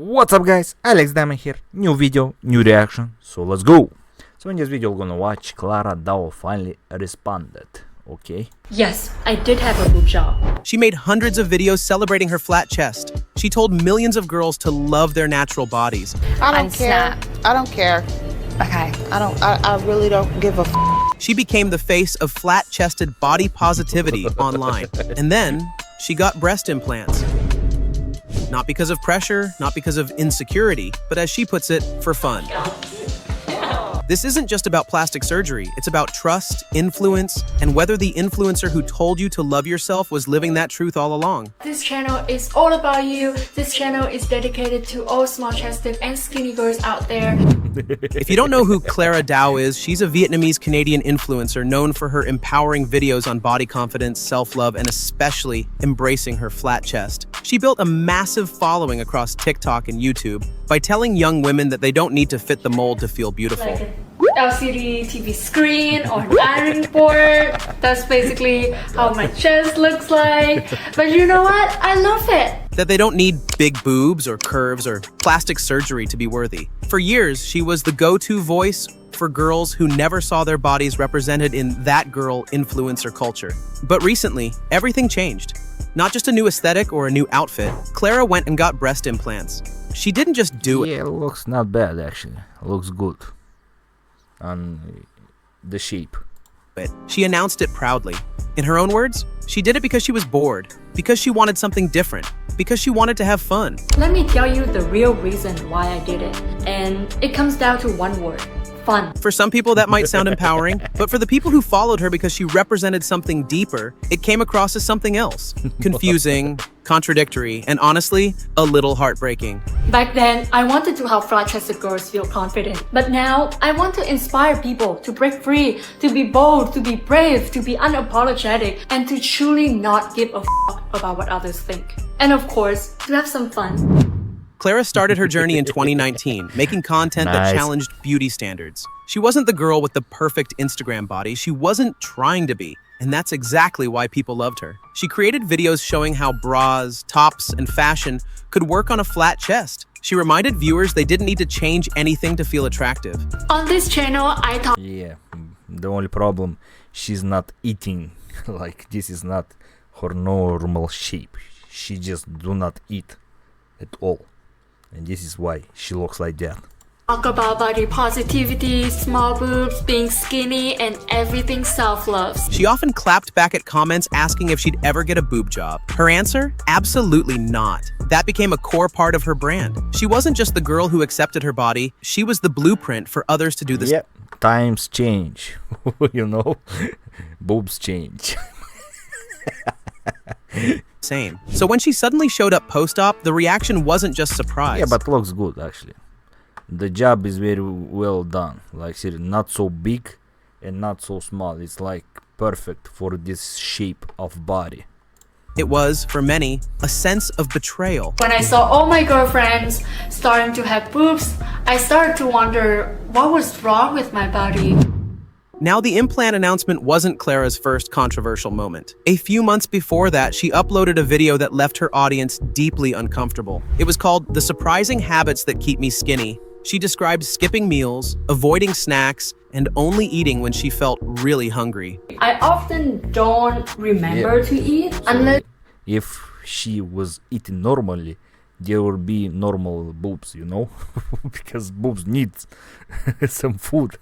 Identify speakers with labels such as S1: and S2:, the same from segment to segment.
S1: What's up guys, Alex Diamond here, new video, new reaction, so let's go! So in this video we're gonna watch Clara Dao finally responded, okay?
S2: Yes, I did have a boob job.
S3: She made hundreds of videos celebrating her flat chest. She told millions of girls to love their natural bodies.
S4: I don't care. I don't care.
S2: Okay.
S4: I really don't give a f.
S3: She became the face of flat-chested body positivity online. And then she got breast implants. Not because of pressure, not because of insecurity, but as she puts it, for fun. This isn't just about plastic surgery, it's about trust, influence, and whether the influencer who told you to love yourself was living that truth all along.
S2: This channel is all about you. This channel is dedicated to all small-chested and skinny girls out there.
S3: If you don't know who Clara Dao is, she's a Vietnamese-Canadian influencer known for her empowering videos on body confidence, self-love, and especially embracing her flat chest. She built a massive following across TikTok and YouTube by telling young women that they don't need to fit the mold to feel beautiful.
S2: Like an LCD TV screen or an ironing board. That's basically how my chest looks like. But you know what? I love it.
S3: That they don't need big boobs or curves or plastic surgery to be worthy. For years, she was the go-to voice for girls who never saw their bodies represented in that girl influencer culture. But recently, everything changed. Not just a new aesthetic or a new outfit, Clara went and got breast implants. She didn't just do it.
S1: Yeah, it looks not bad actually, it looks good on the shape.
S3: She announced it proudly. In her own words, she did it because she was bored, because she wanted something different, because she wanted to have fun.
S2: Let me tell you the real reason why I did it. And it comes down to one word. Fun.
S3: For some people that might sound empowering, but for the people who followed her because she represented something deeper, it came across as something else. Confusing, contradictory, and honestly, a little heartbreaking.
S2: Back then, I wanted to help flat-chested girls feel confident. But now, I want to inspire people to break free, to be bold, to be brave, to be unapologetic, and to truly not give a f about what others think. And of course, to have some fun.
S3: Clara started her journey in 2019, making content that challenged beauty standards. She wasn't the girl with the perfect Instagram body, she wasn't trying to be, and that's exactly why people loved her. She created videos showing how bras, tops, and fashion could work on a flat chest. She reminded viewers they didn't need to change anything to feel attractive.
S2: On this channel, I talk.
S1: Yeah, the only problem, she's not eating. Like, this is not her normal shape. She just do not eat at all. And this is why she looks like that.
S2: Talk about body positivity, small boobs, being skinny, and everything self-love.
S3: She often clapped back at comments asking if she'd ever get a boob job. Her answer? Absolutely not. That became a core part of her brand. She wasn't just the girl who accepted her body, she was the blueprint for others to do the same.
S1: Yep, times change, you know, boobs change.
S3: Same. So when she suddenly showed up post-op, the reaction wasn't just surprise.
S1: Yeah, but looks good actually. The job is very well done. Like, seriously, not so big and not so small. It's like perfect for this shape of body.
S3: It was, for many, a sense of betrayal.
S2: When I saw all my girlfriends starting to have boobs, I started to wonder what was wrong with my body.
S3: Now, the implant announcement wasn't Clara's first controversial moment. A few months before that, she uploaded a video that left her audience deeply uncomfortable. It was called "The Surprising Habits That Keep Me Skinny." She described skipping meals, avoiding snacks, and only eating when she felt really hungry.
S2: I often don't remember to eat unless...
S1: If she was eating normally, there would be normal boobs, you know? Because boobs need some food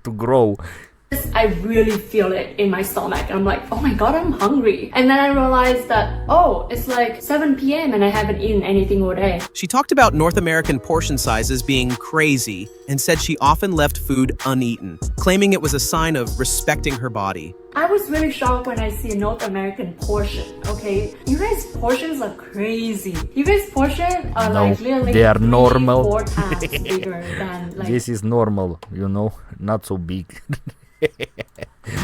S1: to grow.
S2: I really feel it in my stomach. I'm like, oh my god, I'm hungry. And then I realized that, oh, it's like 7 p.m. and I haven't eaten anything all day.
S3: She talked about North American portion sizes being crazy and said she often left food uneaten, claiming it was a sign of respecting her body.
S2: I was really shocked when I see a North American portion, okay? You guys' portions are crazy. You guys' portions are like literally
S1: they are normal.
S2: 4 times bigger than like
S1: This is normal, you know, not so big.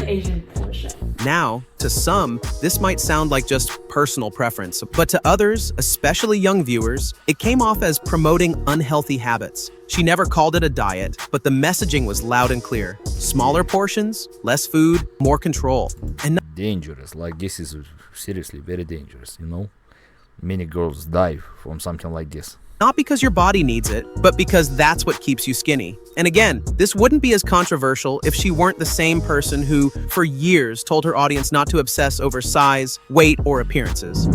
S2: Asian portion.
S3: Now, to some, this might sound like just personal preference, but to others, especially young viewers, it came off as promoting unhealthy habits. She never called it a diet, but the messaging was loud and clear. Smaller portions, less food, more control. And
S1: dangerous, like this is seriously very dangerous, you know? Many girls die from something like this.
S3: Not because your body needs it, but because that's what keeps you skinny. And again, this wouldn't be as controversial if she weren't the same person who, for years, told her audience not to obsess over size, weight, or appearances.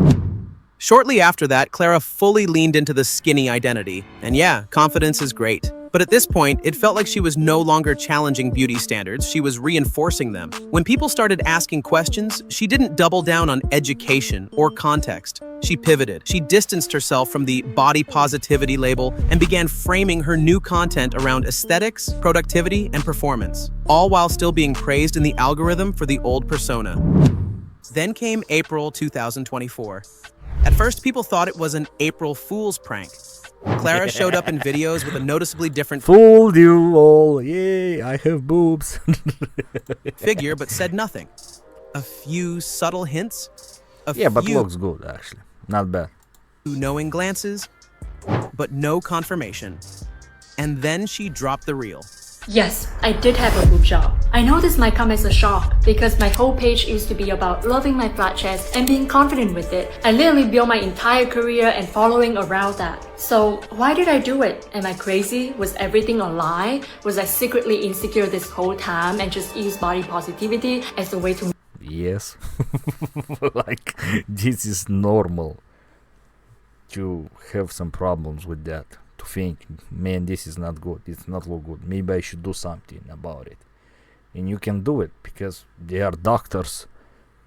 S3: Shortly after that, Clara fully leaned into the skinny identity. And yeah, confidence is great. But at this point, it felt like she was no longer challenging beauty standards, she was reinforcing them. When people started asking questions, she didn't double down on education or context. She pivoted. She distanced herself from the body positivity label and began framing her new content around aesthetics, productivity, and performance, all while still being praised in the algorithm for the old persona. Then came April 2024. At first, people thought it was an April Fool's prank. Clara showed up in videos with a noticeably different
S1: Fooled you all, yay, I have boobs.
S3: figure, but said nothing. A few subtle hints,
S1: But looks good actually, not bad.
S3: knowing glances, but no confirmation. And then she dropped the reel.
S2: Yes, I did have a boob job. I know this might come as a shock because my whole page used to be about loving my flat chest and being confident with it. I literally built my entire career and following around that. So why did I do it? Am I crazy? Was everything a lie? Was I secretly insecure this whole time and just use body positivity as a way to...
S1: Yes. Like, this is normal to have some problems with that. To think, man, this is not good, it's not look good, maybe I should do something about it. And you can do it because they are doctors,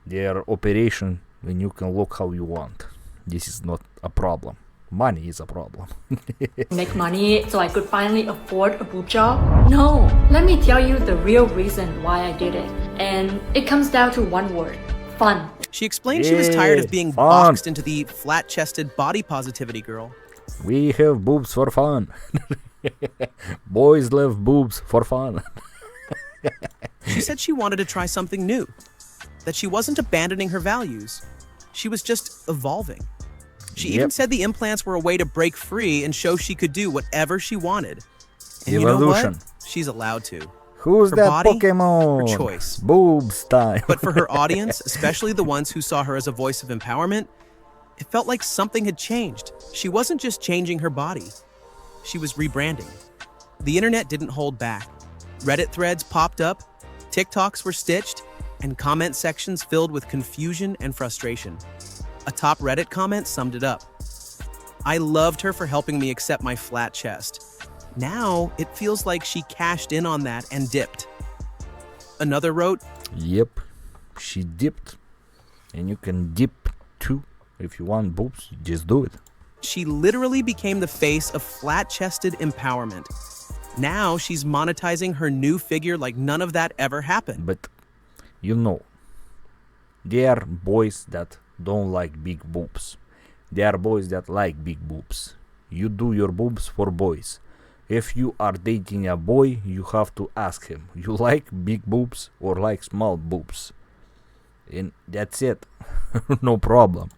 S1: they are operation, and you can look how you want. This is not a problem. Money is a problem.
S2: make money so I could finally afford a boob job? No, let me tell you the real reason why I did it. And it comes down to one word: fun.
S3: She explained she was tired of being
S1: fun.
S3: boxed into the flat-chested body positivity girl.
S1: We have boobs for fun. Boys love boobs for fun.
S3: She said she wanted to try something new, that she wasn't abandoning her values. She was just evolving. She even said the implants were a way to break free and show she could do whatever she wanted. And you know
S1: Evolution.
S3: what? She's allowed to.
S1: Who's
S3: Her
S1: that
S3: body,
S1: Pokemon?
S3: her choice.
S1: Boobs time.
S3: But for her audience, especially the ones who saw her as a voice of empowerment, it felt like something had changed. She wasn't just changing her body. She was rebranding. The internet didn't hold back. Reddit threads popped up, TikToks were stitched, and comment sections filled with confusion and frustration. A top Reddit comment summed it up. I loved her for helping me accept my flat chest. Now, it feels like she cashed in on that and dipped. Another wrote,
S1: Yep, she dipped. And you can dip too. If you want boobs, just do it.
S3: she literally became the face of flat-chested empowerment. Now she's monetizing her new figure like none of that ever happened.
S1: But, you know, there are boys that don't like big boobs. There are boys that like big boobs. You do your boobs for boys. If you are dating a boy, you have to ask him, you like big boobs or like small boobs? And that's it. No problem.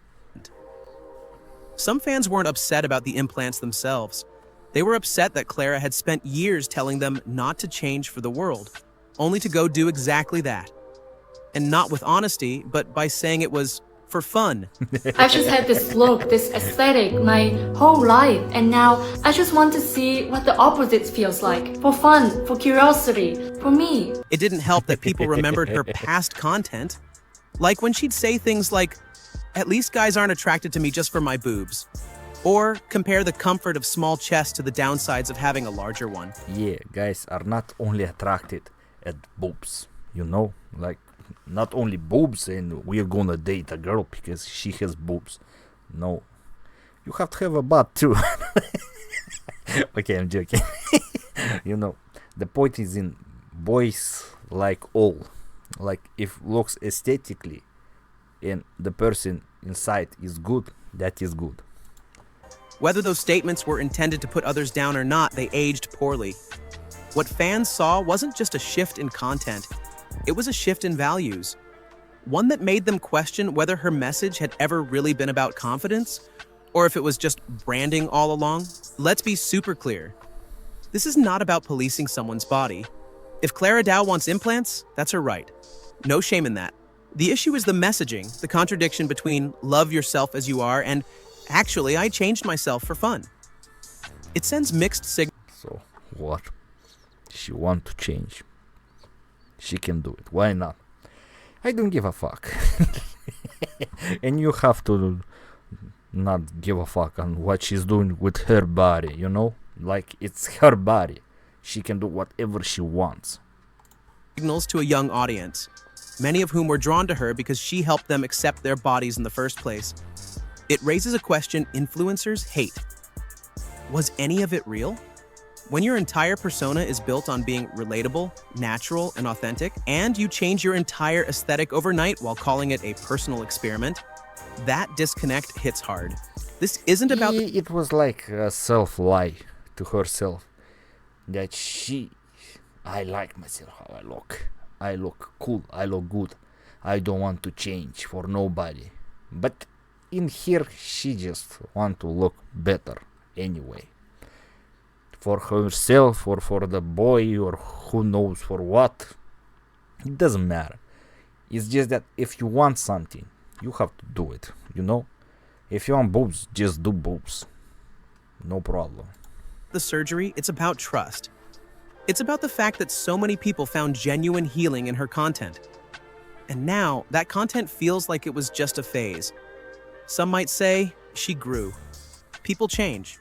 S3: Some fans weren't upset about the implants themselves. They were upset that Clara had spent years telling them not to change for the world, only to go do exactly that. And not with honesty, but by saying it was for fun.
S2: I just had this look, this aesthetic, my whole life, and now I just want to see what the opposite feels like. For fun, for curiosity, for me.
S3: It didn't help that people remembered her past content, like when she'd say things like, "At least guys aren't attracted to me just for my boobs," or compare the comfort of small chests to the downsides of having a larger one.
S1: Yeah, guys are not only attracted at boobs, you know, like not only boobs and we're gonna date a girl because she has boobs. No, you have to have a butt too. Okay, I'm joking. You know, the point is in boys like all, like if looks aesthetically and the person inside is good, that is good.
S3: Whether those statements were intended to put others down or not, they aged poorly. What fans saw wasn't just a shift in content, it was a shift in values. One that made them question whether her message had ever really been about confidence, or if it was just branding all along. Let's be super clear. This is not about policing someone's body. If Clara Dao wants implants, that's her right. No shame in that. The issue is the messaging, the contradiction between love yourself as you are and actually I changed myself for fun. It sends mixed signals.
S1: So what? She want to change. She can do it. Why not? I don't give a fuck. And you have to not give a fuck on what she's doing with her body, you know? Like, it's her body. She can do whatever she wants.
S3: Signals to a young audience, many of whom were drawn to her because she helped them accept their bodies in the first place. It raises a question influencers hate. Was any of it real? When your entire persona is built on being relatable, natural, and authentic, and you change your entire aesthetic overnight while calling it a personal experiment, that disconnect hits hard. This isn't about
S1: It was like a self-lie to herself. That I like myself how I look. I look cool, I look good. I don't want to change for nobody. But in here, she just want to look better anyway. For herself or for the boy or who knows for what. It doesn't matter. It's just that if you want something, you have to do it, you know? If you want boobs, just do boobs. No problem.
S3: the surgery, it's about trust. It's about the fact that so many people found genuine healing in her content. And now, that content feels like it was just a phase. Some might say, she grew. People change.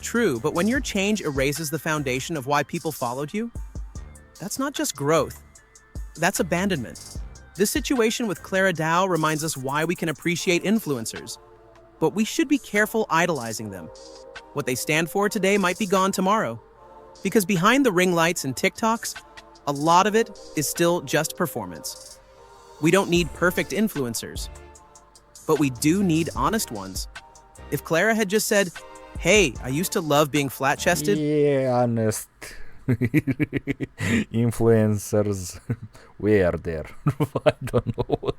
S3: True, but when your change erases the foundation of why people followed you, that's not just growth. That's abandonment. This situation with Clara Dao reminds us why we can appreciate influencers. But we should be careful idolizing them. What they stand for today might be gone tomorrow. Because behind the ring lights and TikToks, a lot of it is still just performance. We don't need perfect influencers, but we do need honest ones. If Clara had just said, hey, I used to love being flat-chested.
S1: Yeah, honest. Influencers, we are there. I don't know.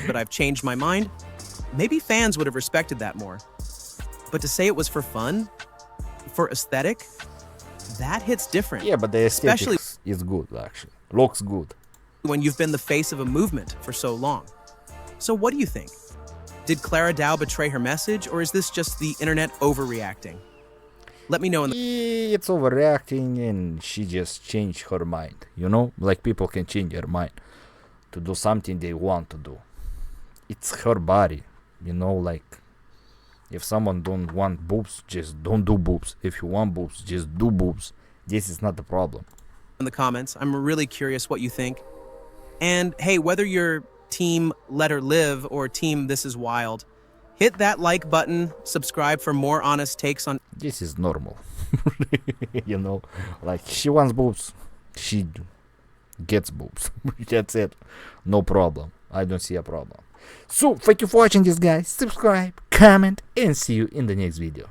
S3: But I've changed my mind, maybe fans would have respected that more. But to say it was for fun, for aesthetic, that hits different.
S1: Yeah, but the
S3: especially
S1: aesthetics is good, actually. Looks good.
S3: when you've been the face of a movement for so long. So what do you think? Did Clara Dao betray her message, or is this just the internet overreacting? Let me know in the...
S1: It's overreacting and she just changed her mind, you know? Like people can change their mind to do something they want to do. It's her body, you know, like if someone don't want boobs, just don't do boobs. If you want boobs, just do boobs. This is not the problem.
S3: in the comments. I'm really curious what you think. And hey, whether you're team let her live or team this is wild, hit that like button, subscribe for more honest takes on...
S1: This is normal. You know, like she wants boobs, she gets boobs. That's it. No problem. I don't see a problem. So, thank you for watching this, guys. Subscribe, comment, and see you in the next video.